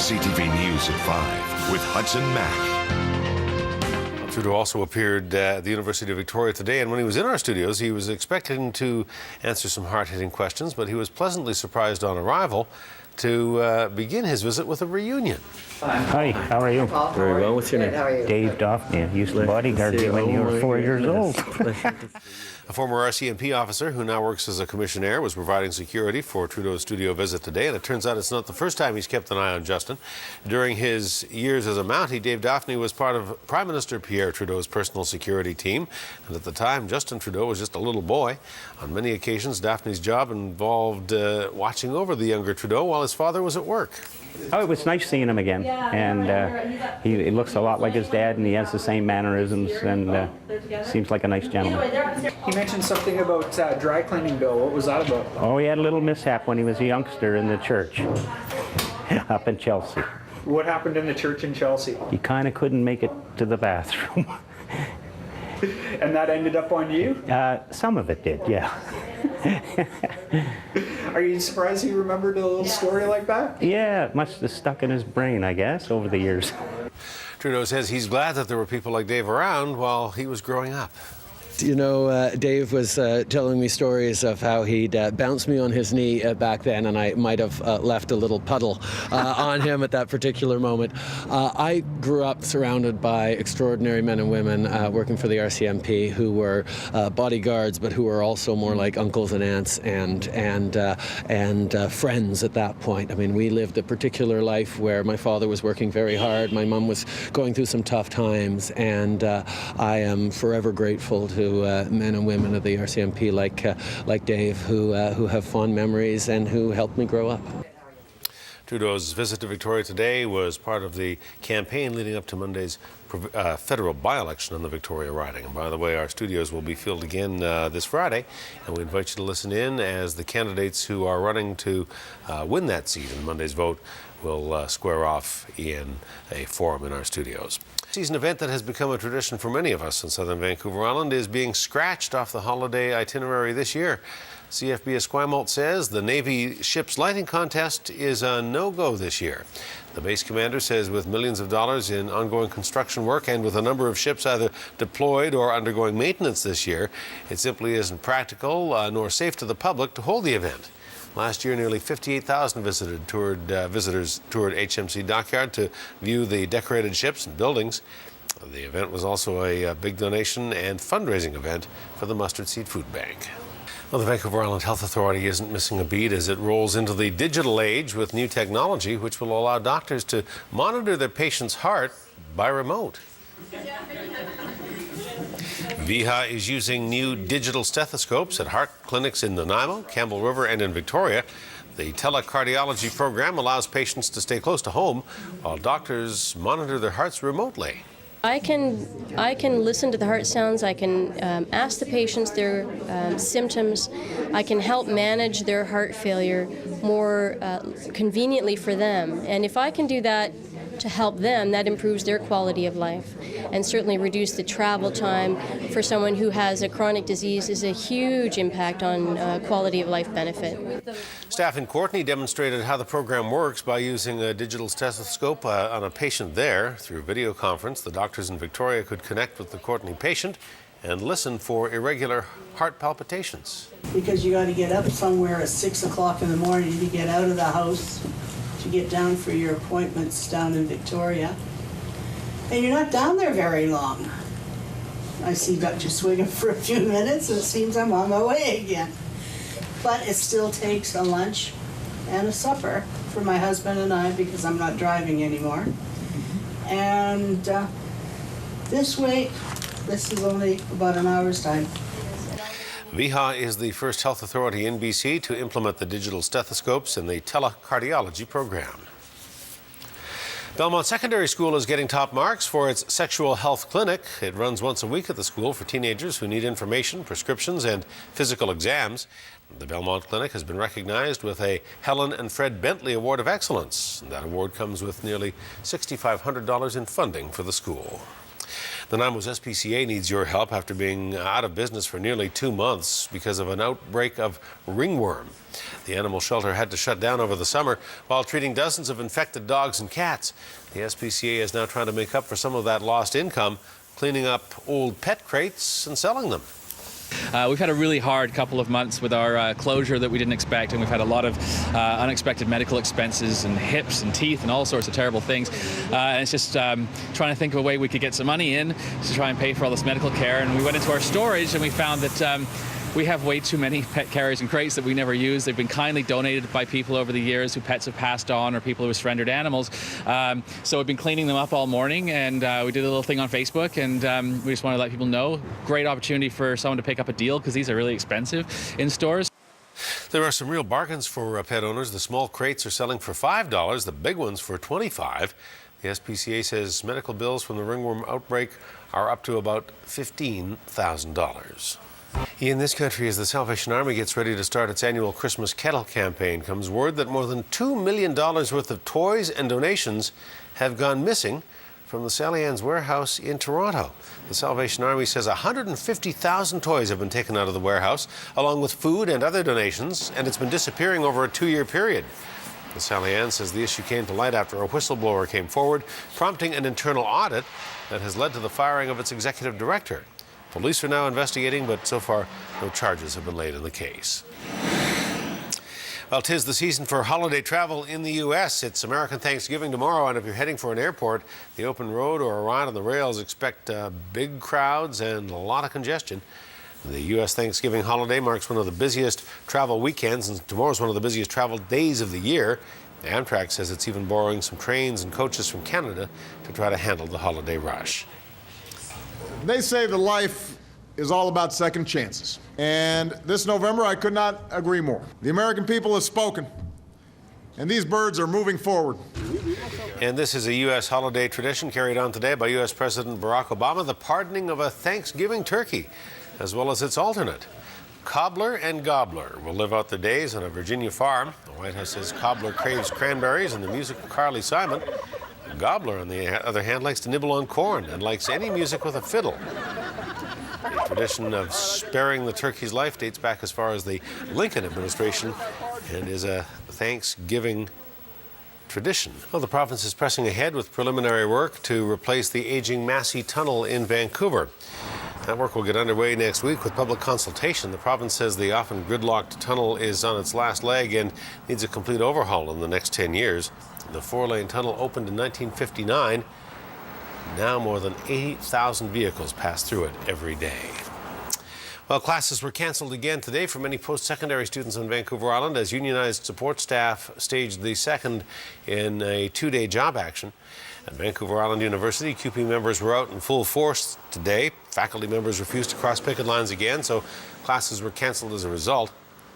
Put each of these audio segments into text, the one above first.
CTV News at 5 with Hudson Mack. Trudeau also appeared at the University of Victoria today, and when he was in our studios, he was expecting to answer some hard-hitting questions, but he was pleasantly surprised on arrival to begin his visit with a reunion. Hi, how are you? Very well. What's your name? How are you? Dave Daphne. I used to bodyguard you when you were 4 years old. A former RCMP officer who now works as a commissionaire was providing security for Trudeau's studio visit today, and it turns out it's not the first time he's kept an eye on Justin. During his years as a Mountie, Dave Daphne was part of Prime Minister Pierre Trudeau's personal security team, and at the time, Justin Trudeau was just a little boy. On many occasions, Daphne's job involved watching over the younger Trudeau while his father was at work. Oh, it was nice seeing him again, and he looks a lot like his dad, and he has the same mannerisms, and seems like a nice gentleman. He mentioned something about dry cleaning bill. What was that about? Oh, he had a little mishap when he was a youngster in the church up in Chelsea. What happened in the church in Chelsea? He kind of couldn't make it to the bathroom. And that ended up on you? Some of it did, yeah. Are you surprised he remembered a little story like that? Yeah, it must have stuck in his brain, I guess, over the years. Trudeau says he's glad that there were people like Dave around while he was growing up. You know, Dave was telling me stories of how he'd bounce me on his knee back then, and I might have left a little puddle on him at that particular moment. I grew up surrounded by extraordinary men and women working for the RCMP who were bodyguards, but who were also more like uncles and aunts and friends at that point. I mean, we lived a particular life where my father was working very hard, my mum was going through some tough times, and I am forever grateful to men and women of the RCMP like Dave who have fond memories and who helped me grow up. Trudeau's visit to Victoria today was part of the campaign leading up to Monday's federal by-election in the Victoria riding. And by the way, our studios will be filled again this Friday, and we invite you to listen in as the candidates who are running to win that seat in Monday's vote will square off in a forum in our studios. Season event that has become a tradition for many of us in southern Vancouver Island is being scratched off the holiday itinerary this year. CFB Esquimalt says the Navy ship's lighting contest is a no-go this year. The base commander says with millions of dollars in ongoing construction work and with a number of ships either deployed or undergoing maintenance this year, it simply isn't practical nor safe to the public to hold the event. Last year, nearly 58,000 visitors toured HMC Dockyard to view the decorated ships and buildings. The event was also a big donation and fundraising event for the Mustard Seed Food Bank. Well, the Vancouver Island Health Authority isn't missing a beat as it rolls into the digital age with new technology which will allow doctors to monitor their patient's heart by remote. VIHA is using new digital stethoscopes at heart clinics in Nanaimo, Campbell River, and in Victoria. The telecardiology program allows patients to stay close to home while doctors monitor their hearts remotely. I can listen to the heart sounds. I can ask the patients their symptoms. I can help manage their heart failure more conveniently for them. And if I can do that to help them, that improves their quality of life, and certainly reduce the travel time for someone who has a chronic disease is a huge impact on quality of life benefit. Staff in Courtenay demonstrated how the program works by using a digital stethoscope on a patient there. Through video conference, the doctors in Victoria could connect with the Courtenay patient and listen for irregular heart palpitations. Because you got to get up somewhere at 6 o'clock in the morning to get out of the house, to get down for your appointments down in Victoria. And you're not down there very long. I see Dr. Swiggum for a few minutes, and it seems I'm on my way again. But it still takes a lunch and a supper for my husband and I because I'm not driving anymore. And this way, this is only about an hour's time. VIHA is the first health authority in BC to implement the digital stethoscopes in the telecardiology program. Belmont Secondary School is getting top marks for its sexual health clinic. It runs once a week at the school for teenagers who need information, prescriptions, and physical exams. The Belmont Clinic has been recognized with a Helen and Fred Bentley Award of Excellence. That award comes with nearly $6,500 in funding for the school. The Nanaimo's SPCA needs your help after being out of business for nearly 2 months because of an outbreak of ringworm. The animal shelter had to shut down over the summer while treating dozens of infected dogs and cats. The SPCA is now trying to make up for some of that lost income, cleaning up old pet crates and selling them. We've had a really hard couple of months with our closure that we didn't expect, and we've had a lot of unexpected medical expenses and hips and teeth and all sorts of terrible things. And it's just trying to think of a way we could get some money in to try and pay for all this medical care. And we went into our storage and we found that we have way too many pet carriers and crates that we never use. They've been kindly donated by people over the years who pets have passed on or people who have surrendered animals. So we've been cleaning them up all morning, and we did a little thing on Facebook, and we just want to let people know. Great opportunity for someone to pick up a deal because these are really expensive in stores. There are some real bargains for pet owners. The small crates are selling for $5, the big ones for $25. The SPCA says medical bills from the ringworm outbreak are up to about $15,000. In this country, as the Salvation Army gets ready to start its annual Christmas kettle campaign, comes word that more than $2 million worth of toys and donations have gone missing from the Sally Ann's warehouse in Toronto. The Salvation Army says 150,000 toys have been taken out of the warehouse, along with food and other donations, and it's been disappearing over a 2-year period. The Sally Ann says the issue came to light after a whistleblower came forward, prompting an internal audit that has led to the firing of its executive director. Police are now investigating, but so far no charges have been laid in the case. Well, 'tis the season for holiday travel in the U.S. It's American Thanksgiving tomorrow, and if you're heading for an airport, the open road or a ride on the rails, expect big crowds and a lot of congestion. The U.S. Thanksgiving holiday marks one of the busiest travel weekends, and tomorrow's one of the busiest travel days of the year. Amtrak says it's even borrowing some trains and coaches from Canada to try to handle the holiday rush. They say that life is all about second chances. And this November, I could not agree more. The American people have spoken, and these birds are moving forward. And this is a U.S. holiday tradition carried on today by U.S. President Barack Obama, the pardoning of a Thanksgiving turkey, as well as its alternate. Cobbler and Gobbler will live out their days on a Virginia farm. The White House says Cobbler craves cranberries and the music of Carly Simon. Gobbler, on the other hand, likes to nibble on corn and likes any music with a fiddle. The tradition of sparing the turkey's life dates back as far as the Lincoln administration and is a Thanksgiving tradition. Well, the province is pressing ahead with preliminary work to replace the aging Massey Tunnel in Vancouver. That work will get underway next week with public consultation. The province says the often gridlocked tunnel is on its last leg and needs a complete overhaul in the next 10 years. The 4-lane tunnel opened in 1959. Now more than 80,000 vehicles pass through it every day. Well, classes were canceled again today for many post-secondary students on Vancouver Island as unionized support staff staged the second in a 2-day job action. At Vancouver Island University, QP members were out in full force today. Faculty members refused to cross picket lines again, so classes were canceled as a result.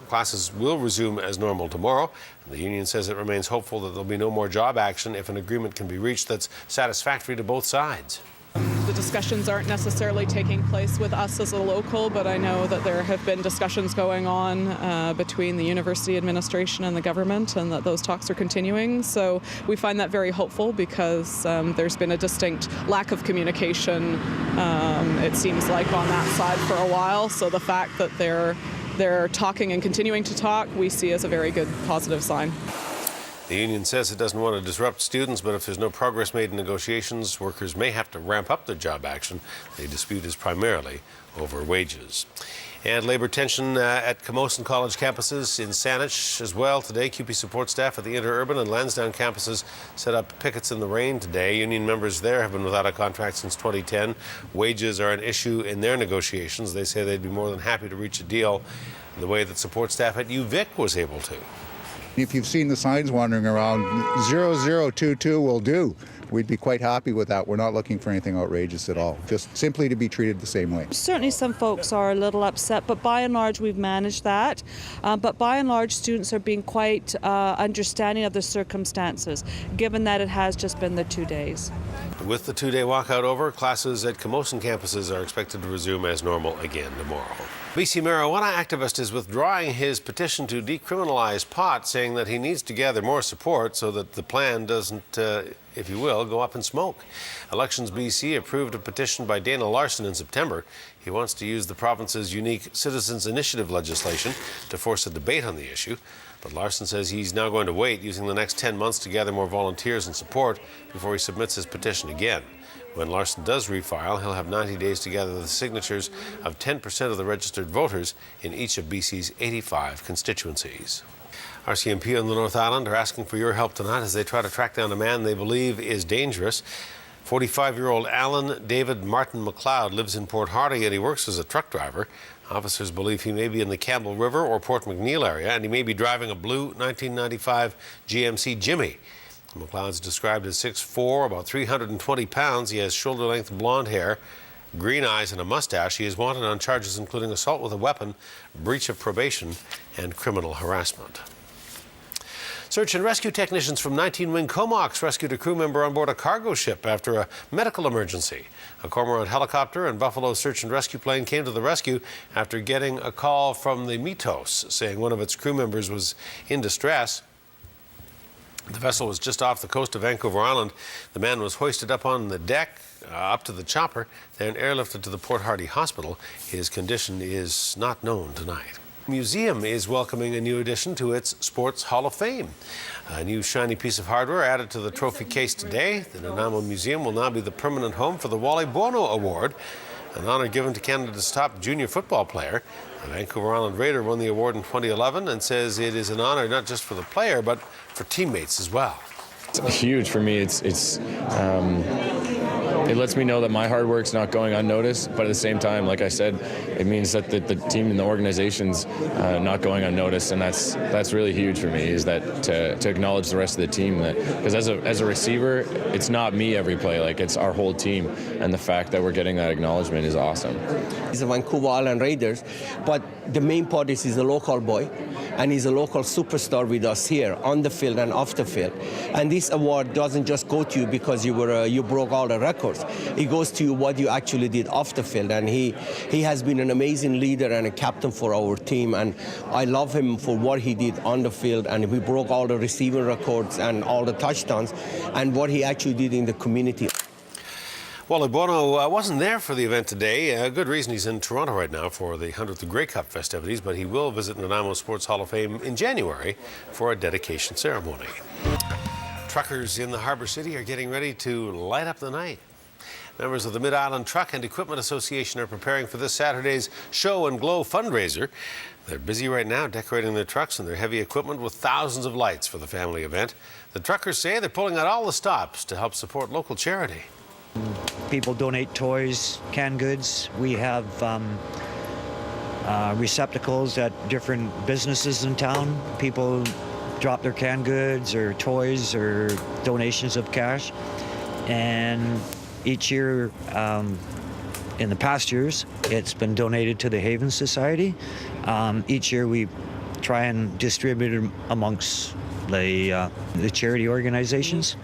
Classes will resume as normal tomorrow. The union says it remains hopeful that there'll be no more job action if an agreement can be reached that's satisfactory to both sides. The discussions aren't necessarily taking place with us as a local, but I know that there have been discussions going on between the university administration and the government, and that those talks are continuing. So we find that very hopeful because there's been a distinct lack of communication, it seems like, on that side for a while. So the fact that they're talking and continuing to talk, we see as a very good positive sign. The union says it doesn't want to disrupt students, but if there's no progress made in negotiations, workers may have to ramp up their job action. The dispute is primarily over wages. And labor tension at Camosun College campuses in Saanich as well. Today, QP support staff at the Interurban and Lansdowne campuses set up pickets in the rain today. Union members there have been without a contract since 2010. Wages are an issue in their negotiations. They say they'd be more than happy to reach a deal the way that support staff at UVic was able to. If you've seen the signs wandering around, 0022 will do. We'd be quite happy with that. We're not looking for anything outrageous at all, just simply to be treated the same way. Certainly some folks are a little upset, but by and large we've managed that. But by and large students are being quite understanding of the circumstances, given that it has just been the 2 days. With the 2-day walkout over, classes at Camosun campuses are expected to resume as normal again tomorrow. BC marijuana activist is withdrawing his petition to decriminalize pot, saying that he needs to gather more support so that the plan doesn't, if you will, go up in smoke. Elections BC approved a petition by Dana Larson in September. He wants to use the province's unique Citizens Initiative legislation to force a debate on the issue. But Larson says he's now going to wait, using the next 10 months to gather more volunteers and support before he submits his petition again. When Larson does refile, he'll have 90 days to gather the signatures of 10% of the registered voters in each of BC's 85 constituencies. RCMP on the North Island are asking for your help tonight as they try to track down a man they believe is dangerous. 45-year-old Alan David Martin McLeod lives in Port Hardy and he works as a truck driver. Officers believe he may be in the Campbell River or Port McNeil area, and he may be driving a blue 1995 GMC Jimmy. McLeod's described as 6'4", about 320 pounds. He has shoulder-length blonde hair, green eyes, and a mustache. He is wanted on charges including assault with a weapon, breach of probation, and criminal harassment. Search and rescue technicians from 19 Wing Comox rescued a crew member on board a cargo ship after a medical emergency. A Cormorant helicopter and Buffalo search and rescue plane came to the rescue after getting a call from the Mitos saying one of its crew members was in distress. The vessel was just off the coast of Vancouver Island. The man was hoisted up on the deck, up to the chopper, then airlifted to the Port Hardy Hospital. His condition is not known tonight. The museum is welcoming a new addition to its Sports Hall of Fame. A new shiny piece of hardware added to the trophy case today. The Nanaimo Museum will now be the permanent home for the Wally Bono Award, an honor given to Canada's top junior football player. The Vancouver Island Raider won the award in 2011 and says it is an honor not just for the player, but for teammates as well. It's huge for me. It lets me know that my hard work's not going unnoticed, but at the same time, like I said, it means that the team and the organization's not going unnoticed, and that's really huge for me, is that to acknowledge the rest of the team. Because as a receiver, it's not me every play, like it's our whole team, and the fact that we're getting that acknowledgement is awesome. He's a Vancouver Island Raiders, but the main part is he's a local boy, and he's a local superstar with us here on the field and off the field. And this award doesn't just go to you because you broke all the records. It goes to you what you actually did off the field, and he has been an amazing leader and a captain for our team, and I love him for what he did on the field, and we broke all the receiving records and all the touchdowns, and what he actually did in the community. Wally Bono wasn't there for the event today. A good reason he's in Toronto right now for the 100th Grey Cup festivities, but he will visit Nanaimo Sports Hall of Fame in January for a dedication ceremony. Truckers in the Harbour City are getting ready to light up the night. Members of the Mid-Island Truck and Equipment Association are preparing for this Saturday's Show and Glow fundraiser. They're busy right now decorating their trucks and their heavy equipment with thousands of lights for the family event. The truckers say they're pulling out all the stops to help support local charity. People donate toys, canned goods. We have receptacles at different businesses in town. People drop their canned goods or toys or donations of cash. And each year, in the past years, it's been donated to the Haven Society. Each year we try and distribute it amongst the charity organizations.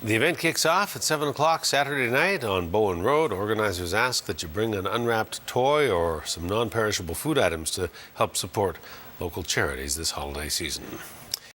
The event kicks off at 7 o'clock Saturday night on Bowen Road. Organizers ask that you bring an unwrapped toy or some non-perishable food items to help support local charities this holiday season.